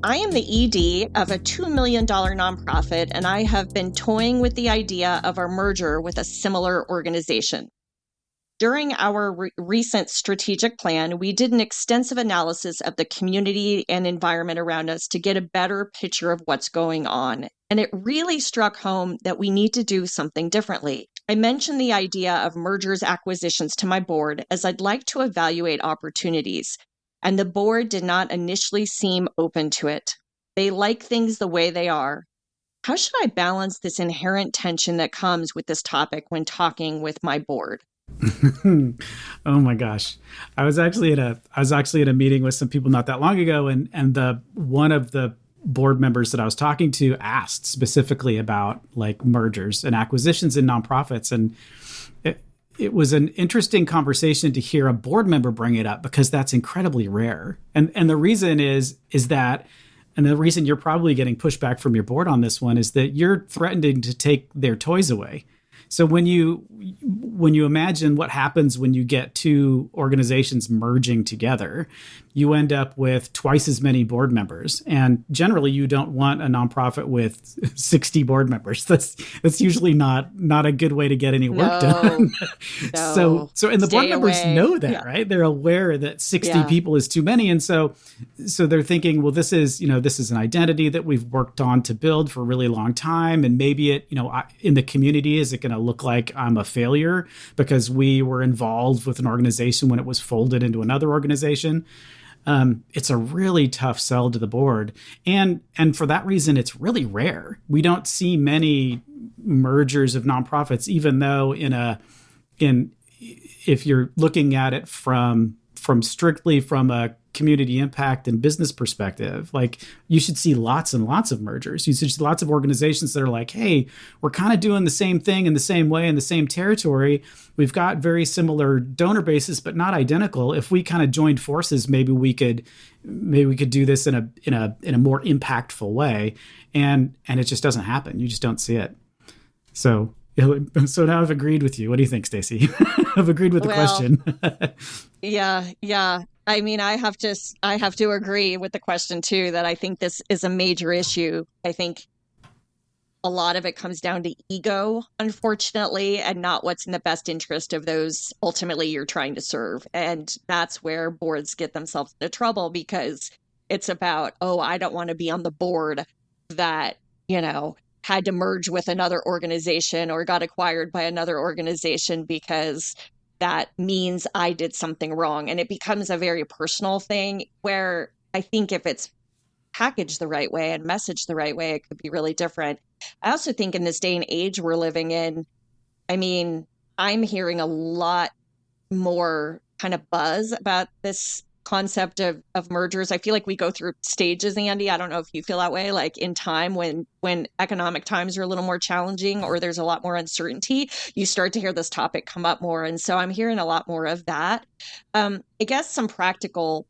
I am the ED of a $2 million nonprofit, and I have been toying with the idea of a merger with a similar organization. During our recent strategic plan, we did an extensive analysis of the community and environment around us to get a better picture of what's going on. And it really struck home that we need to do something differently. I mentioned the idea of mergers acquisitions to my board as I'd like to evaluate opportunities, and the board did not initially seem open to it. They like things the way they are. How should I balance this inherent tension that comes with this topic when talking with my board? Oh my gosh. I was actually at a meeting with some people not that long ago, and the one of the board members that I was talking to asked specifically about like mergers and acquisitions in nonprofits. And it was an interesting conversation to hear a board member bring it up because that's incredibly rare. And the reason is that and the reason you're probably getting pushback from your board on this one is that you're threatening to take their toys away. So when you imagine what happens when you get two organizations merging together, you end up with twice as many board members. And generally, you don't want a nonprofit with 60 board members. That's usually not a good way to get any work done. No. So and the board members know that, Yeah. right? They're aware that 60 people is too many, and so they're thinking, well, this is an identity that we've worked on to build for a really long time, and maybe it in the community, is it going to look like I'm a failure because we were involved with an organization when it was folded into another organization? It's a really tough sell to the board. And for that reason, it's really rare. We don't see many mergers of nonprofits, even though if you're looking at it from strictly from a community impact and business perspective, like you should see lots and lots of mergers. You should see lots of organizations that are like, hey, we're kind of doing the same thing in the same way in the same territory. We've got very similar donor bases, but not identical. If we kind of joined forces, maybe we could do this in a more impactful way. And it just doesn't happen. You just don't see it. So now I've agreed with you. What do you think, Stacey? I've agreed with the question. Yeah. I mean, I have to agree with the question too, that I think this is a major issue. I think a lot of it comes down to ego, unfortunately, and not what's in the best interest of those ultimately you're trying to serve. And that's where boards get themselves into trouble, because it's about, oh, I don't want to be on the board that, had to merge with another organization or got acquired by another organization because that means I did something wrong. And it becomes a very personal thing where I think if it's packaged the right way and messaged the right way, it could be really different. I also think in this day and age we're living in, I mean, I'm hearing a lot more kind of buzz about this concept of mergers. I feel like we go through stages, Andy. I don't know if you feel that way, like in time when economic times are a little more challenging or there's a lot more uncertainty, you start to hear this topic come up more. And so I'm hearing a lot more of that. I guess some practical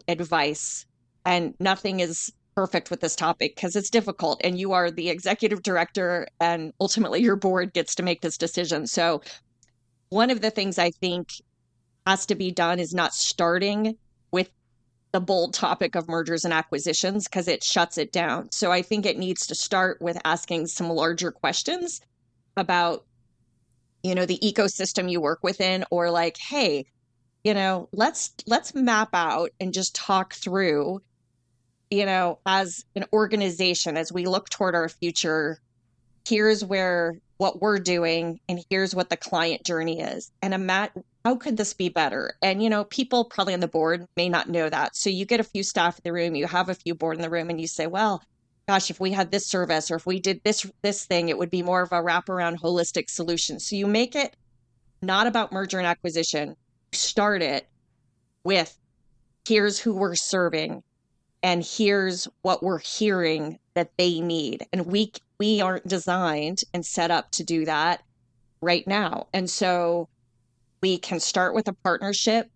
advice, and nothing is perfect with this topic because it's difficult and you are the executive director and ultimately your board gets to make this decision. So one of the things I think has to be done is not starting with the bold topic of mergers and acquisitions because it shuts it down. So I think it needs to start with asking some larger questions about, the ecosystem you work within, or like, hey, let's map out and just talk through, as an organization, as we look toward our future, here's what we're doing and here's what the client journey is. And how could this be better? And, people probably on the board may not know that. So you get a few staff in the room, you have a few board in the room, and you say, well, gosh, if we had this service or if we did this thing, it would be more of a wraparound holistic solution. So you make it not about merger and acquisition. Start it with here's who we're serving and here's what we're hearing that they need. And we aren't designed and set up to do that right now. And so we can start with a partnership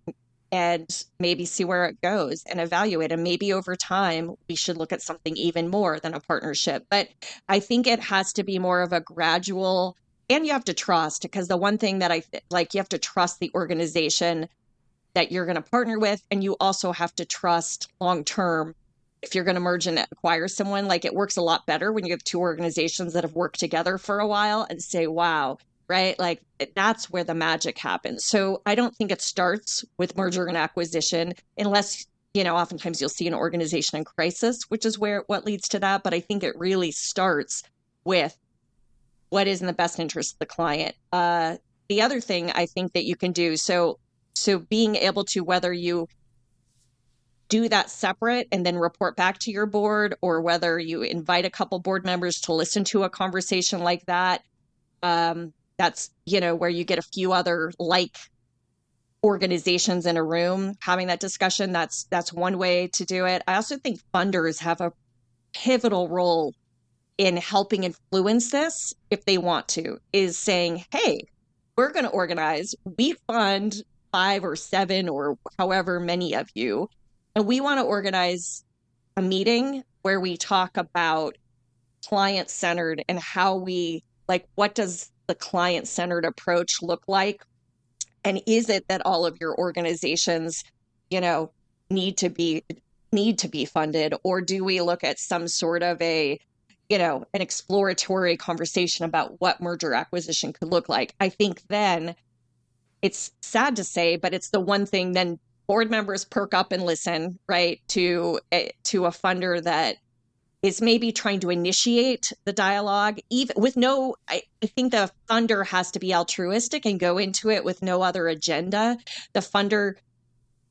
and maybe see where it goes and evaluate. And maybe over time, we should look at something even more than a partnership. But I think it has to be more of a gradual, and you have to trust, because the one thing that you have to trust the organization that you're going to partner with. And you also have to trust long-term if you're going to merge and acquire someone, like it works a lot better when you have two organizations that have worked together for a while and say, wow, right? Like that's where the magic happens. So I don't think it starts with merger and acquisition unless, oftentimes you'll see an organization in crisis, which is what leads to that. But I think it really starts with what is in the best interest of the client. The other thing I think that you can do, so being able to, whether you do that separate and then report back to your board, or whether you invite a couple board members to listen to a conversation like that, that's, where you get a few other like organizations in a room having that discussion. That's one way to do it. I also think funders have a pivotal role in helping influence this if they want to, is saying, hey, we're going to organize, we fund 5 or 7 or however many of you, and we want to organize a meeting where we talk about client-centered and how what does the client-centered approach look like? And is it that all of your organizations, need to be funded, or do we look at some sort of an exploratory conversation about what merger acquisition could look like? I think then it's sad to say, but it's the one thing then board members perk up and listen, right, to a funder that is maybe trying to initiate the dialogue, even with I think the funder has to be altruistic and go into it with no other agenda. The funder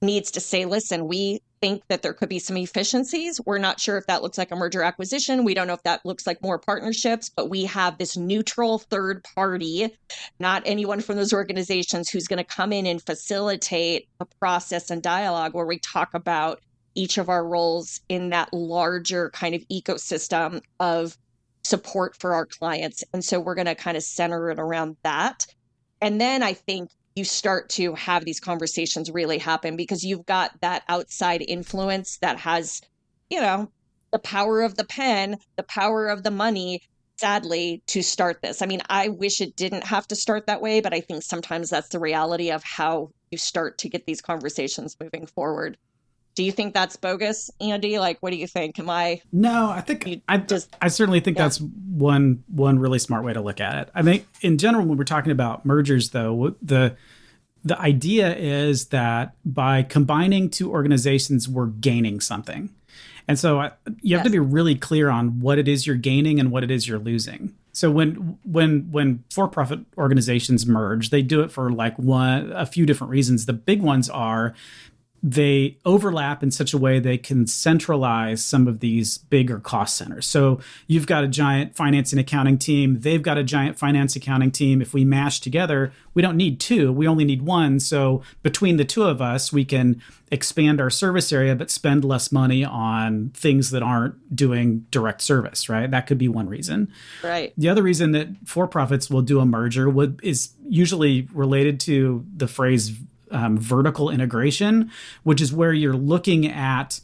needs to say, listen, we think that there could be some efficiencies. We're not sure if that looks like a merger acquisition. We don't know if that looks like more partnerships, but we have this neutral third party, not anyone from those organizations, who's going to come in and facilitate a process and dialogue where we talk about each of our roles in that larger kind of ecosystem of support for our clients. And so we're going to kind of center it around that. And then I think you start to have these conversations really happen, because you've got that outside influence that has, the power of the pen, the power of the money, sadly, to start this. I mean, I wish it didn't have to start that way, but I think sometimes that's the reality of how you start to get these conversations moving forward. Do you think that's bogus, Andy? Like, what do you think? No, I think I certainly think that's one really smart way to look at it. I think in general, when we're talking about mergers, though, the idea is that by combining two organizations, we're gaining something. And so you have to be really clear on what it is you're gaining and what it is you're losing. So when for-profit organizations merge, they do it for a few different reasons. The big ones are they overlap in such a way they can centralize some of these bigger cost centers. So you've got a giant finance and accounting team. They've got a giant finance accounting team. If we mash together, we don't need 2. We only need 1. So between the 2 of us, we can expand our service area, but spend less money on things that aren't doing direct service, right? That could be one reason. Right. The other reason that for-profits will do a merger is usually related to the phrase vertical integration, which is where you're looking at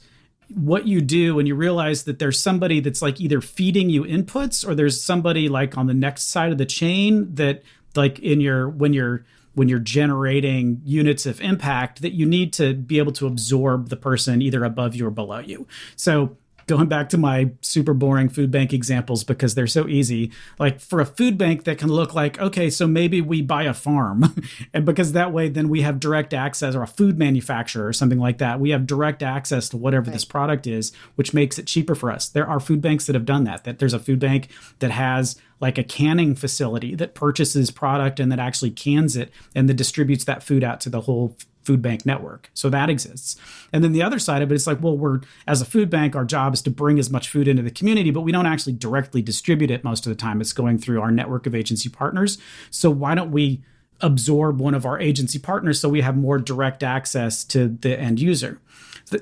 what you do and you realize that there's somebody that's either feeding you inputs, or there's somebody on the next side of the chain that when you're generating units of impact, that you need to be able to absorb the person either above you or below you. So going back to my super boring food bank examples, because they're so easy, for a food bank that can look okay, so maybe we buy a farm and because that way then we have direct access, or a food manufacturer or something like that. We have direct access to whatever this product is, which makes it cheaper for us. There are food banks that have done that there's a food bank that has a canning facility that purchases product and that actually cans it and that distributes that food out to the whole food bank network. So that exists. And then the other side of it is we're, as a food bank, our job is to bring as much food into the community, but we don't actually directly distribute it most of the time. It's going through our network of agency partners. So why don't we absorb one of our agency partners so we have more direct access to the end user?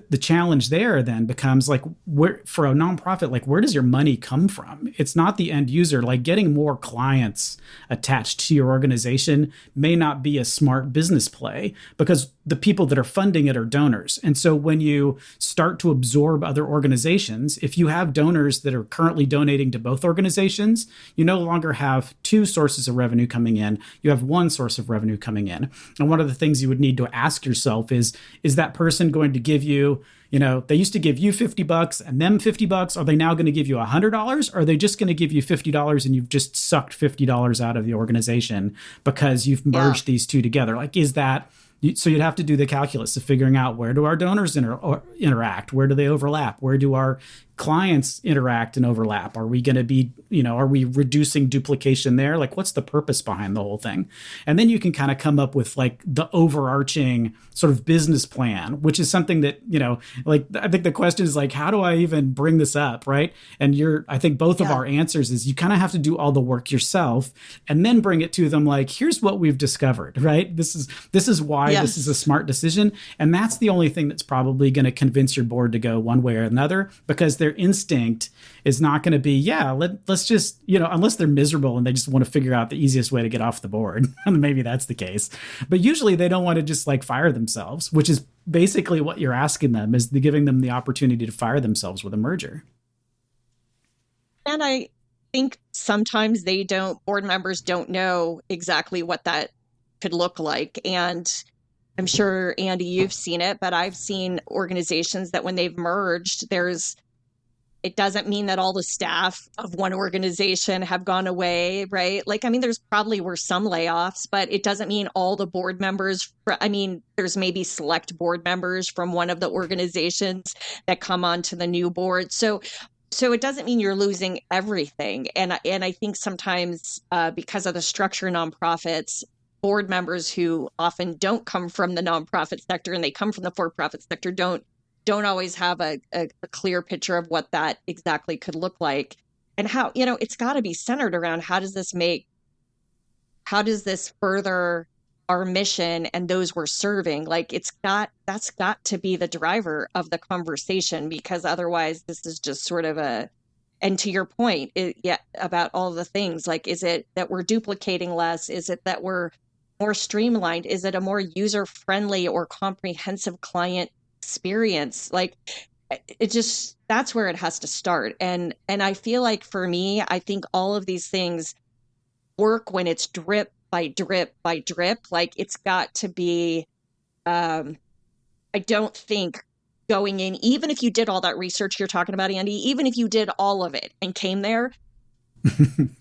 The challenge there then becomes where, for a nonprofit, where does your money come from? It's not the end user. Getting more clients attached to your organization may not be a smart business play, because the people that are funding it are donors. And so when you start to absorb other organizations, if you have donors that are currently donating to both organizations, you no longer have 2 sources of revenue coming in. You have 1 source of revenue coming in. And one of the things you would need to ask yourself is that person going to give you They used to give you $50 and them $50. Are they now going to give you $100? Or are they just going to give you $50 and you've just sucked $50 out of the organization because you've merged these two together? Like, is that... So you'd have to do the calculus of figuring out, where do our donors interact? Where do they overlap? Where do our clients interact and overlap? Are we going to be, are we reducing duplication there? Like, what's the purpose behind the whole thing? And then you can kind of come up with like the overarching sort of business plan, which is something that, I think the question is like, how do I even bring this up? Right. And I think both of our answers is you kind of have to do all the work yourself and then bring it to them. Like, here's what we've discovered, right? This is why this is a smart decision. And that's the only thing that's probably going to convince your board to go one way or another, because their instinct is not going to be, let's just, unless they're miserable and they just want to figure out the easiest way to get off the board. And maybe that's the case. But usually they don't want to just like fire themselves, which is basically what you're asking them, is giving them the opportunity to fire themselves with a merger. And I think sometimes board members don't know exactly what that could look like. And I'm sure, Andy, you've seen it, but I've seen organizations that when they've merged, it doesn't mean that all the staff of one organization have gone away, right? Like, I mean, there's probably were some layoffs, but it doesn't mean all the board members. There's maybe select board members from one of the organizations that come onto the new board. So it doesn't mean you're losing everything. And I think sometimes because of the structure of nonprofits, board members who often don't come from the nonprofit sector and they come from the for-profit sector don't always have a clear picture of what that exactly could look like, and how, it's got to be centered around how does this further our mission and those we're serving. Like, that's got to be the driver of the conversation, because otherwise this is just sort of and to your point, about all the things, like, is it that we're duplicating less? Is it that we're more streamlined? Is it a more user-friendly or comprehensive client experience? Like, that's where it has to start. And I feel like for me, I think all of these things work when it's drip by drip by drip. Like, it's got to be, I don't think going in, even if you did all that research you're talking about, Andy, even if you did all of it and came there,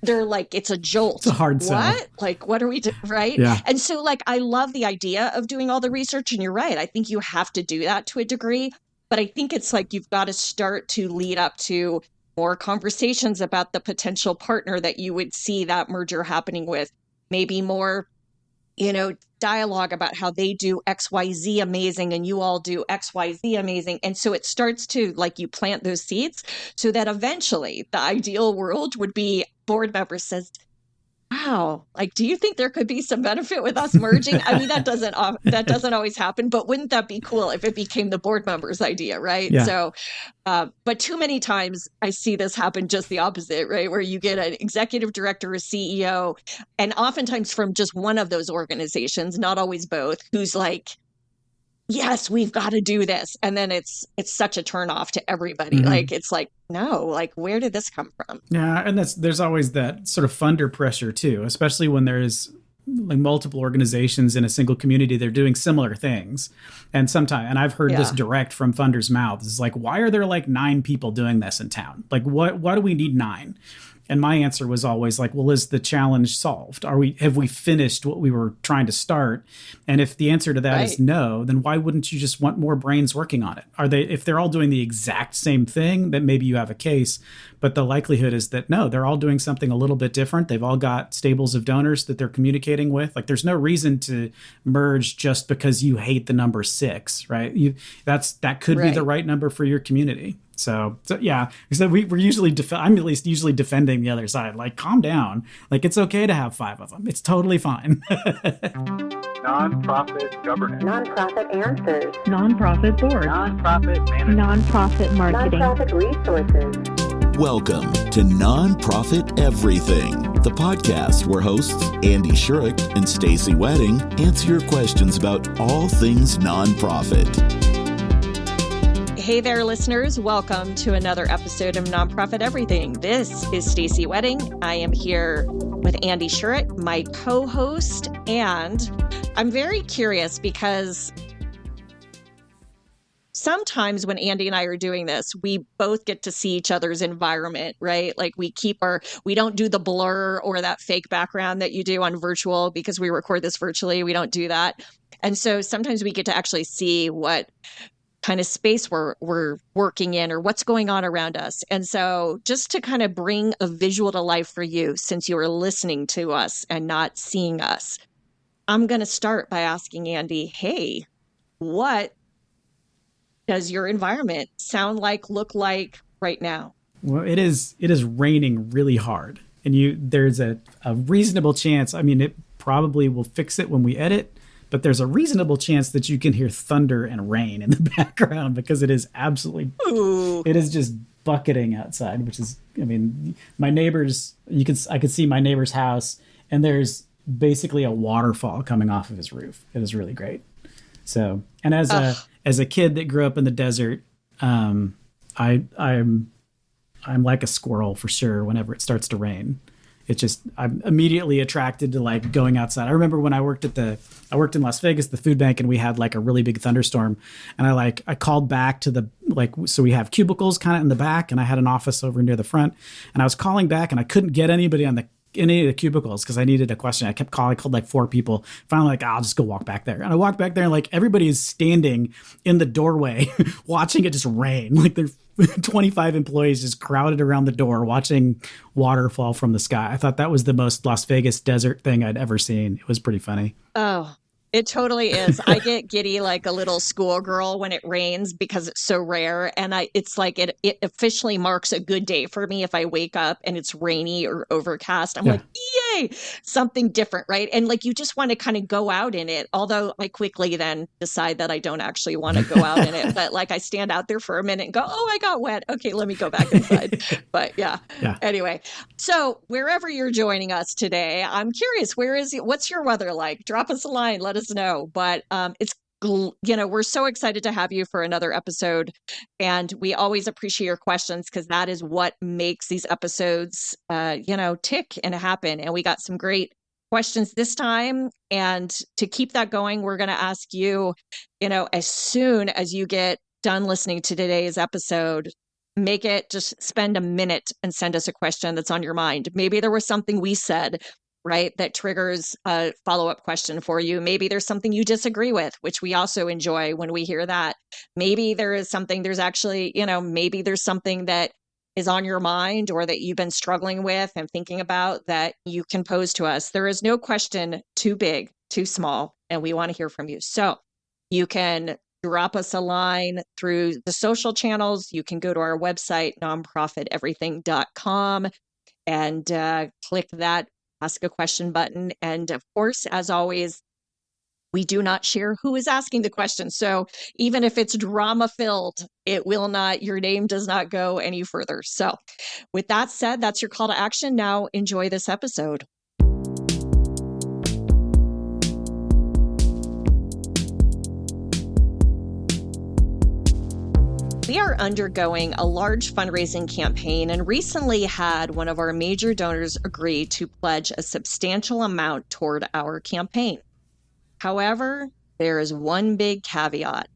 they're like, it's a jolt. It's a hard sell. What? Like, what are we doing? Right. Yeah. And so, like, I love the idea of doing all the research, and you're right. I think you have to do that to a degree, but I think it's like, you've got to start to lead up to more conversations about the potential partner that you would see that merger happening with, maybe more, dialogue about how they do XYZ amazing and you all do XYZ amazing. And so it starts to, like, you plant those seeds so that eventually the ideal world would be board member says, wow, like, do you think there could be some benefit with us merging? I mean, that doesn't always happen, but wouldn't that be cool if it became the board member's idea, right? Yeah. So, but too many times I see this happen just the opposite, right? Where you get an executive director or CEO, and oftentimes from just one of those organizations, not always both, who's like, yes, we've got to do this. And then it's such a turnoff to everybody. Mm-hmm. Like, it's like, no, like, where did this come from? Yeah. And there's always that sort of funder pressure too, especially when there's like multiple organizations in a single community. They're doing similar things. And I've heard this direct from funders' mouths. It's like, why are there like 9 people doing this in town? Like, why do we need 9? And my answer was always like, well, is the challenge solved? Have we finished what we were trying to start? And if the answer to that is no, then why wouldn't you just want more brains working on it? If they're all doing the exact same thing, then maybe you have a case. But the likelihood is that no, they're all doing something a little bit different. They've all got stables of donors that they're communicating with. Like, there's no reason to merge just because you hate the number 6, right? That could be the right number for your community. So yeah, so we're usually, I'm at least usually defending the other side. Like, calm down. Like, it's okay to have 5 of them. It's totally fine. Nonprofit governance. Nonprofit answers. Nonprofit board. Nonprofit management. Nonprofit marketing. Nonprofit resources. Welcome to Nonprofit Everything, the podcast where hosts Andy Shurick and Stacey Wedding answer your questions about all things nonprofit. Hey there, listeners. Welcome to another episode of Nonprofit Everything. This is Stacey Wedding. I am here with Andy Shurick, my co-host, and I'm very curious because sometimes when Andy and I are doing this, we both get to see each other's environment, right? Like we don't do the blur or that fake background that you do on virtual because we record this virtually. We don't do that. And so sometimes we get to actually see what kind of space we're working in or what's going on around us. And so just to kind of bring a visual to life for you, since you are listening to us and not seeing us, I'm going to start by asking Andy, hey, what does your environment sound like, look like right now? Well, it is raining really hard, and there's a reasonable chance. I mean, it probably will fix it when we edit, but there's a reasonable chance that you can hear thunder and rain in the background because it is absolutely, it is just bucketing outside, which is, I mean, my neighbors, I could see my neighbor's house, and there's basically a waterfall coming off of his roof. It is really great. So, and as a kid that grew up in the desert, I'm like a squirrel for sure. Whenever it starts to rain, I'm immediately attracted to like going outside. I remember when I worked in Las Vegas, the food bank, and we had like a really big thunderstorm, and I called back to so we have cubicles kind of in the back, and I had an office over near the front, and I was calling back, and I couldn't get anybody on any of the cubicles because I needed a question. I kept calling, I called like 4 people. Finally, like, I'll just go walk back there. And I walked back there, and like everybody is standing in the doorway watching it just rain. Like there's 25 employees just crowded around the door watching water fall from the sky. I thought that was the most Las Vegas desert thing I'd ever seen. It was pretty funny. Oh, it totally is. I get giddy like a little schoolgirl when it rains because it's so rare. And it's like it officially marks a good day for me if I wake up and it's rainy or overcast. I'm like, yay, something different, right? And like you just want to kind of go out in it. Although I quickly then decide that I don't actually want to go out in it. But like I stand out there for a minute and go, oh, I got wet. Okay, let me go back inside. But yeah. Anyway, so wherever you're joining us today, I'm curious, what's your weather like? Drop us a line. Let us know. But we're so excited to have you for another episode, and we always appreciate your questions because that is what makes these episodes tick and happen. And we got some great questions this time, and to keep that going, we're going to ask you, as soon as you get done listening to today's episode, just spend a minute and send us a question that's on your mind. Maybe there was something we said, right, that triggers a follow-up question for you. Maybe there's something you disagree with, which we also enjoy when we hear that. Maybe maybe there's something that is on your mind or that you've been struggling with and thinking about that you can pose to us. There is no question too big, too small, and we want to hear from you. So you can drop us a line through the social channels. You can go to our website, nonprofiteverything.com, and click that ask a question button. And of course, as always, we do not share who is asking the question. So even if it's drama filled, your name does not go any further. So with that said, that's your call to action. Now enjoy this episode. We are undergoing a large fundraising campaign and recently had one of our major donors agree to pledge a substantial amount toward our campaign. However, there is one big caveat.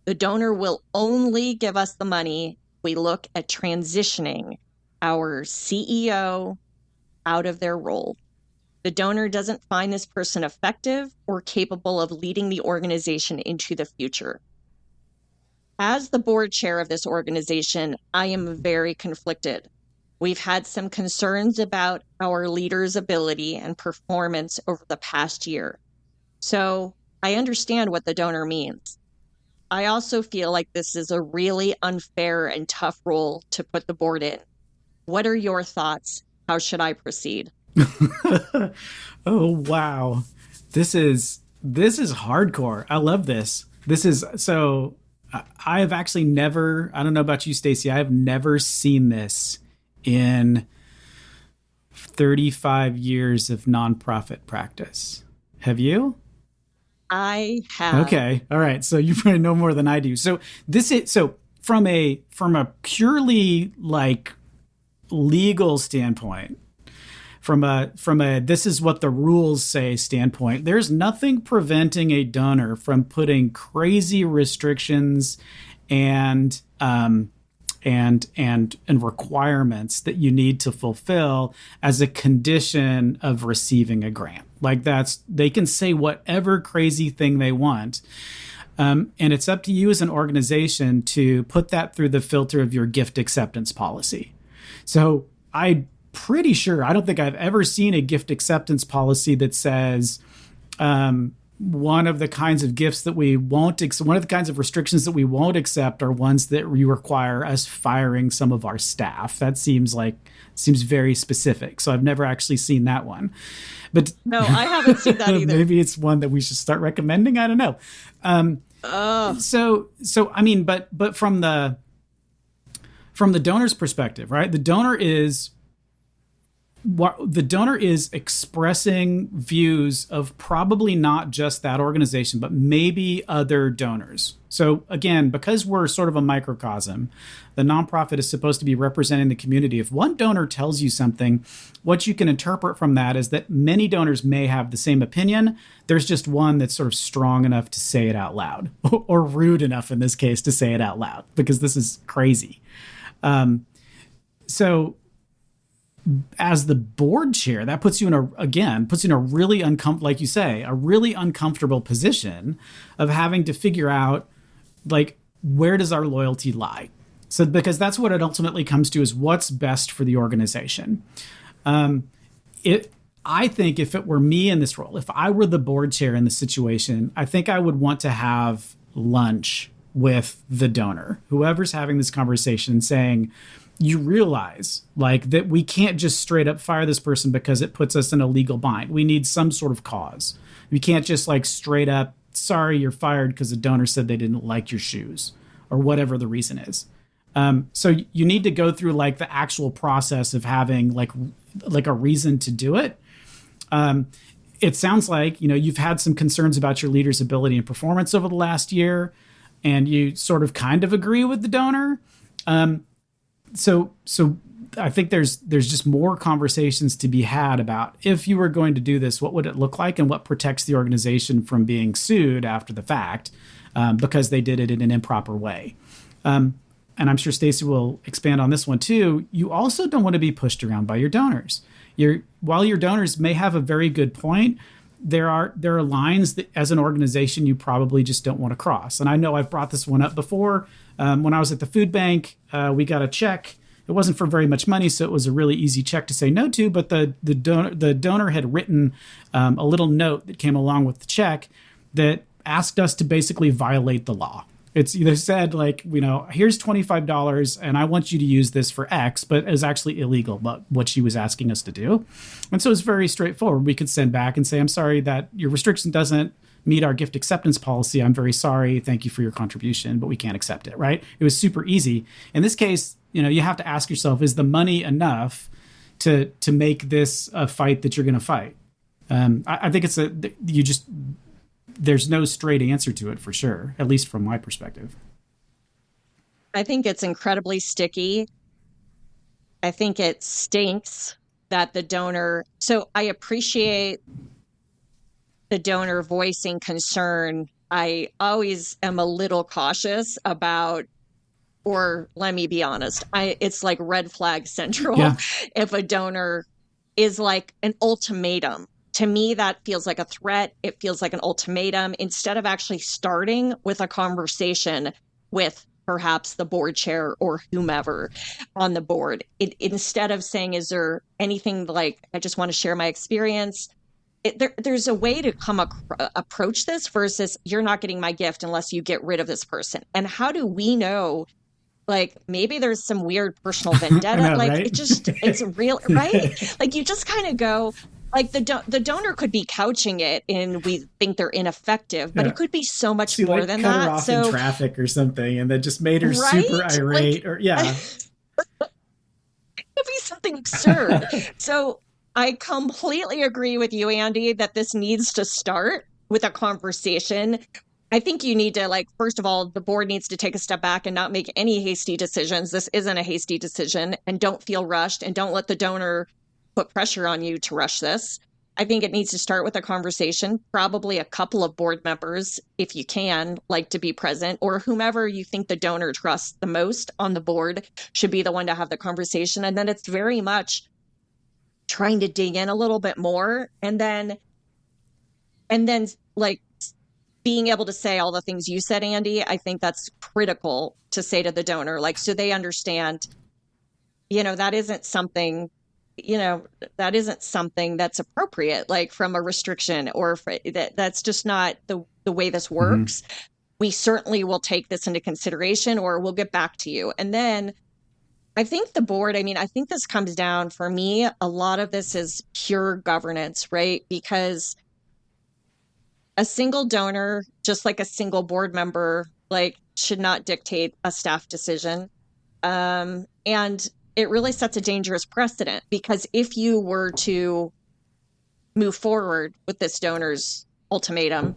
The donor will only give us the money if we look at transitioning our CEO out of their role. The donor doesn't find this person effective or capable of leading the organization into the future. As the board chair of this organization, I am very conflicted. We've had some concerns about our leader's ability and performance over the past year. So I understand what the donor means. I also feel like this is a really unfair and tough role to put the board in. What are your thoughts? How should I proceed? Oh, wow. This is hardcore. I love this. I have actually never, I don't know about you, Stacey, I have never seen this in 35 years of nonprofit practice. Have you? I have. Okay. All right. So you probably know more than I do. So from a purely like legal standpoint, from a this is what the rules say standpoint, there's nothing preventing a donor from putting crazy restrictions and and requirements that you need to fulfill as a condition of receiving a grant. Like they can say whatever crazy thing they want. And it's up to you as an organization to put that through the filter of your gift acceptance policy. So I'm pretty sure, I don't think I've ever seen a gift acceptance policy that says, one of the kinds of gifts that we won't, one of the kinds of restrictions that we won't accept are ones that require us firing some of our staff. That seems very specific. So I've never actually seen that one. But no, I haven't seen that either. Maybe it's one that we should start recommending. I don't know. So I mean, but from the donor's perspective, right? The donor is expressing views of probably not just that organization, but maybe other donors. So again, because we're sort of a microcosm, the nonprofit is supposed to be representing the community. If one donor tells you something, what you can interpret from that is that many donors may have the same opinion. There's just one that's sort of strong enough to say it out loud, or rude enough in this case to say it out loud, because this is crazy. So as the board chair, that puts you in a really like you say, a really uncomfortable position of having to figure out, like, where does our loyalty lie? So, because that's what it ultimately comes to, is what's best for the organization. I think if it were me in this role, if I were the board chair in the situation, I think I would want to have lunch with the donor, whoever's having this conversation, saying, you realize, like, that we can't just straight up fire this person because it puts us in a legal bind. We need some sort of cause. We can't just, like, straight up, sorry, you're fired because the donor said they didn't like your shoes, or whatever the reason is. So you need to go through, like, the actual process of having like a reason to do it. It sounds like, you've had some concerns about your leader's ability and performance over the last year, and you sort of kind of agree with the donor. So I think there's just more conversations to be had about, if you were going to do this, what would it look like, and what protects the organization from being sued after the fact because they did it in an improper way. And I'm sure Stacey will expand on this one too. You also don't want to be pushed around by your donors. While your donors may have a very good point, there are lines that, as an organization, you probably just don't want to cross. And I know I've brought this one up before. When I was at the food bank, we got a check. It wasn't for very much money, so it was a really easy check to say no to. But the donor had written a little note that came along with the check that asked us to basically violate the law. It's either said, like, here's $25 and I want you to use this for X, but it was actually illegal, but what she was asking us to do. And so it's very straightforward. We could send back and say, I'm sorry that your restriction doesn't meet our gift acceptance policy. I'm very sorry. Thank you for your contribution, but we can't accept it, right? It was super easy. In this case, you have to ask yourself, is the money enough to make this a fight that you're going to fight? I think there's no straight answer to it, for sure, at least from my perspective. I think it's incredibly sticky. I think it stinks that the donor, so I appreciate the donor voicing concern. I always am a little cautious about, or let me be honest, it's like red flag central. Yeah. If a donor is like an ultimatum. To me, that feels like a threat. It feels like an ultimatum, instead of actually starting with a conversation with perhaps the board chair or whomever on the board. Instead of saying, is there anything, like, I just want to share my experience. There's a way to approach this versus, you're not getting my gift unless you get rid of this person. And how do we know? Like, maybe there's some weird personal vendetta. Know, like, right? It's real, right? Like, you just kind of go, like, the donor could be couching it and we think they're ineffective, but it could be so much more than cut that. Her off in traffic or something, and that just made her super irate. It could be something absurd. So I completely agree with you, Andy, that this needs to start with a conversation. I think you need to, like, first of all, the board needs to take a step back and not make any hasty decisions. This isn't a hasty decision, and don't feel rushed, and don't let the donor put pressure on you to rush this. I think it needs to start with a conversation. Probably a couple of board members, if you can, like to be present, or whomever you think the donor trusts the most on the board should be the one to have the conversation. And then it's very much trying to dig in a little bit more, and then like being able to say all the things you said, Andy. I think that's critical to say to the donor, like, so they understand, that isn't something that's appropriate, like from a restriction, or that's just not the way this works. Mm-hmm. We certainly will take this into consideration, or we'll get back to you. And then I think the board, I think this comes down, for me, a lot of this is pure governance, right? Because a single donor, just like a single board member, like, should not dictate a staff decision. And it really sets a dangerous precedent, because if you were to move forward with this donor's ultimatum,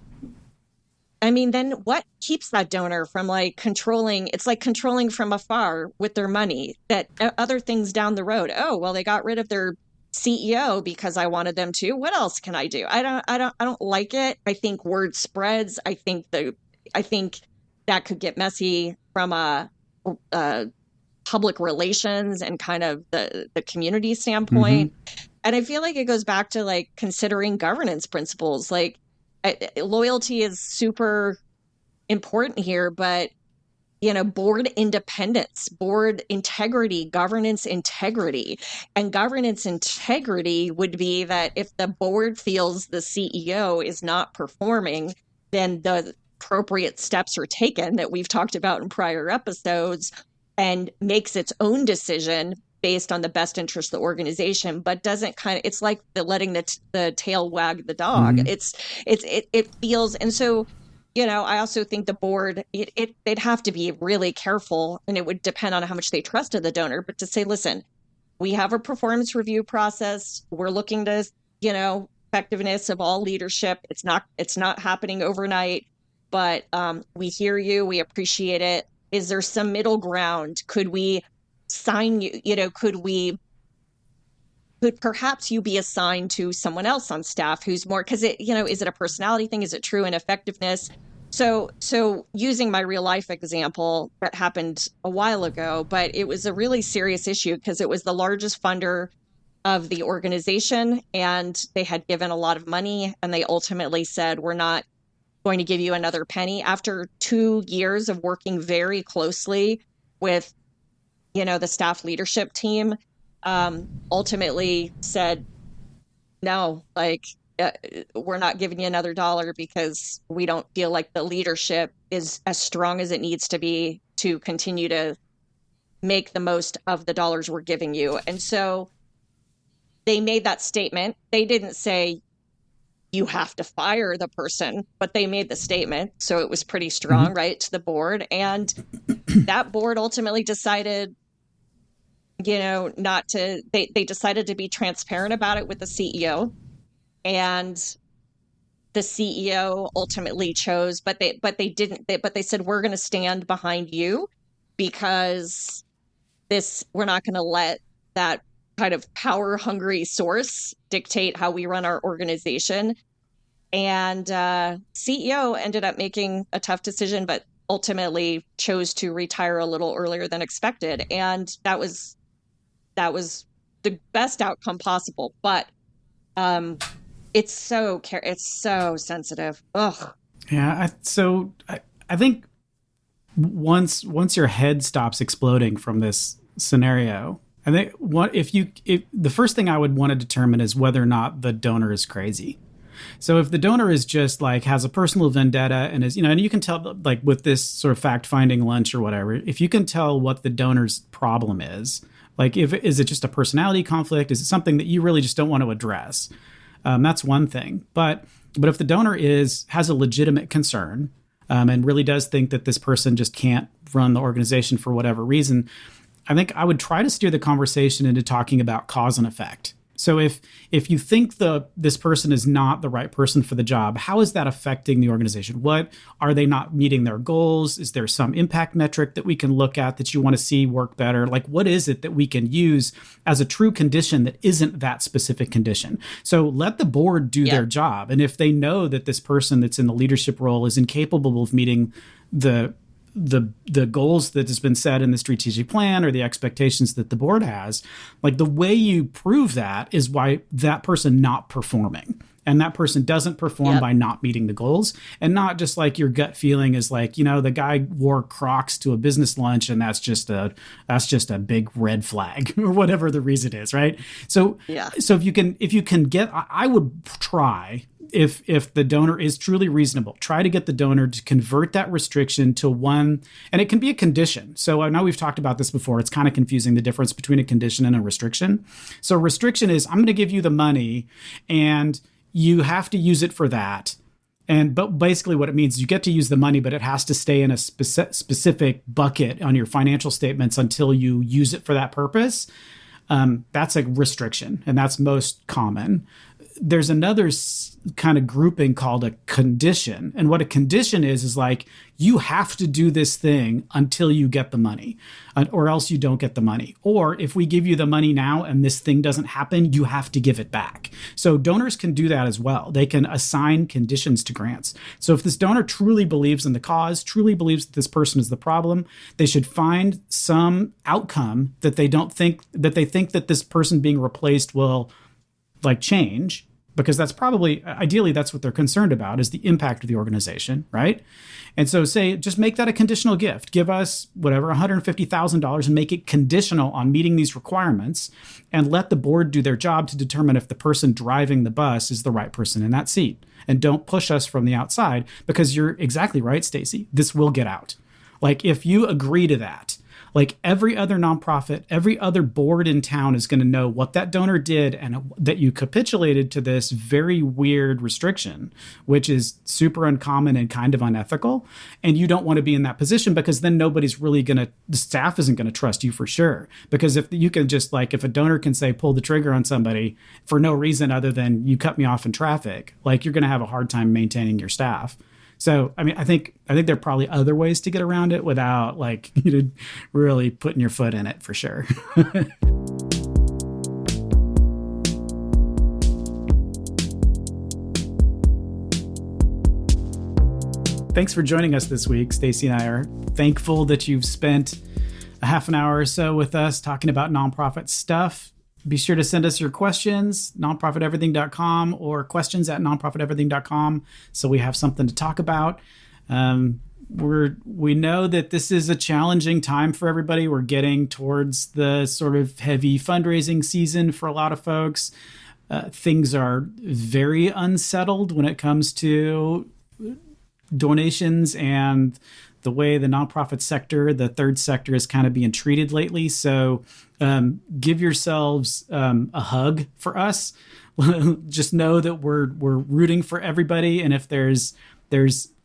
then what keeps that donor from controlling? It's like controlling from afar with their money, that other things down the road. Oh, well, they got rid of their CEO because I wanted them to. What else can I do? I don't like it. I think word spreads. I think that could get messy from a public relations and kind of the community standpoint. Mm-hmm. And I feel like it goes back to considering governance principles. Loyalty is super important here, but board independence, board integrity, governance integrity. And governance integrity would be that if the board feels the CEO is not performing, then the appropriate steps are taken that we've talked about in prior episodes, and makes its own decision based on the best interest of the organization, but doesn't it's like letting the tail wag the dog. Mm-hmm. It feels, and so, I also think the board, they'd have to be really careful, and it would depend on how much they trusted the donor, but to say, listen, we have a performance review process. We're looking to, effectiveness of all leadership. It's not happening overnight, but we hear you. We appreciate it. Is there some middle ground? Could we sign you, could perhaps you be assigned to someone else on staff who's more, because is it a personality thing? Is it true ineffectiveness? So using my real life example that happened a while ago, but it was a really serious issue because it was the largest funder of the organization, and they had given a lot of money, and they ultimately said, we're not going to give you another penny. After 2 years of working very closely with the staff leadership team, ultimately said, no, we're not giving you another dollar because we don't feel like the leadership is as strong as it needs to be to continue to make the most of the dollars we're giving you. And so they made that statement. They didn't say you have to fire the person, but they made the statement. So it was pretty strong, mm-hmm. right, to the board. And that board ultimately decided, not to, they decided to be transparent about it with the CEO. And the CEO ultimately chose, but they said, we're going to stand behind you, because we're not going to let that kind of power hungry source dictate how we run our organization. And CEO ended up making a tough decision, but ultimately chose to retire a little earlier than expected. And that was the best outcome possible. But it's so sensitive. Ugh. Yeah. I think once your head stops exploding from this scenario, I think if the first thing I would want to determine is whether or not the donor is crazy. So if the donor is just has a personal vendetta and is, and you can tell with this sort of fact-finding lunch or whatever, if you can tell what the donor's problem is, is it just a personality conflict? Is it something that you really just don't want to address? That's one thing. But if the donor has a legitimate concern and really does think that this person just can't run the organization for whatever reason, I think I would try to steer the conversation into talking about cause and effect. So if you think this person is not the right person for the job, how is that affecting the organization? What are they not meeting their goals? Is there some impact metric that we can look at that you want to see work better? Like, what is it that we can use as a true condition that isn't that specific condition? So let the board do their job. And if they know that this person that's in the leadership role is incapable of meeting the goals that has been set in the strategic plan or the expectations that the board has, like, the way you prove that is by that person not performing. And that person doesn't perform by not meeting the goals, and not just like your gut feeling is like, the guy wore Crocs to a business lunch and that's just a big red flag or whatever the reason is. Right. So if you can get, I would try, if the donor is truly reasonable, try to get the donor to convert that restriction to one, and it can be a condition. So I know we've talked about this before. It's kind of confusing, the difference between a condition and a restriction. So a restriction is, I'm going to give you the money and you have to use it for that. But basically what it means is you get to use the money, but it has to stay in a specific bucket on your financial statements until you use it for that purpose. That's a restriction, and that's most common. There's another kind of grouping called a condition. And what a condition is like, you have to do this thing until you get the money, or else you don't get the money. Or if we give you the money now and this thing doesn't happen, you have to give it back. So donors can do that as well. They can assign conditions to grants. So if this donor truly believes in the cause, truly believes that this person is the problem, they should find some outcome that they think that this person being replaced will change, because that's probably, ideally, that's what they're concerned about, is the impact of the organization, right? And so just make that a conditional gift. Give us whatever, $150,000, and make it conditional on meeting these requirements, and let the board do their job to determine if the person driving the bus is the right person in that seat. And don't push us from the outside, because you're exactly right, Stacey. This will get out. Like, if you agree to that, like, every other nonprofit, every other board in town is going to know what that donor did, and that you capitulated to this very weird restriction, which is super uncommon and kind of unethical. And you don't want to be in that position, because then nobody's really the staff isn't going to trust you for sure. Because if you can just if a donor can say, pull the trigger on somebody for no reason other than you cut me off in traffic, you're going to have a hard time maintaining your staff. So, I mean, I think there are probably other ways to get around it without really putting your foot in it, for sure. Thanks for joining us this week. Stacey and I are thankful that you've spent a half an hour or so with us talking about nonprofit stuff. Be sure to send us your questions, nonprofiteverything.com, or questions@nonprofiteverything.com, so we have something to talk about. We know that this is a challenging time for everybody. We're getting towards the sort of heavy fundraising season for a lot of folks. Things are very unsettled when it comes to donations and the way the nonprofit sector, the third sector, is kind of being treated lately. So give yourselves a hug for us. Just know that we're rooting for everybody. And if there's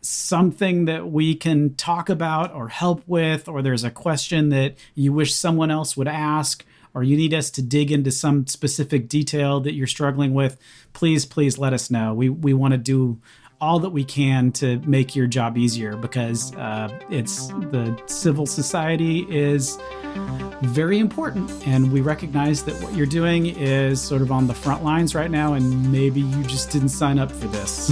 something that we can talk about or help with, or there's a question that you wish someone else would ask, or you need us to dig into some specific detail that you're struggling with, please let us know. We want to do all that we can to make your job easier, because it's the civil society is very important, and we recognize that what you're doing is sort of on the front lines right now, and maybe you just didn't sign up for this.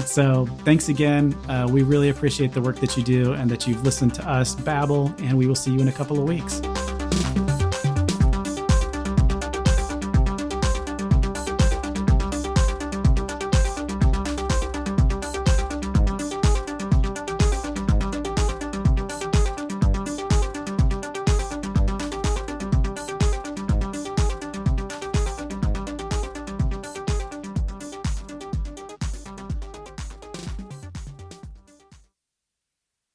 So thanks again. We really appreciate the work that you do and that you've listened to us babble, and we will see you in a couple of weeks.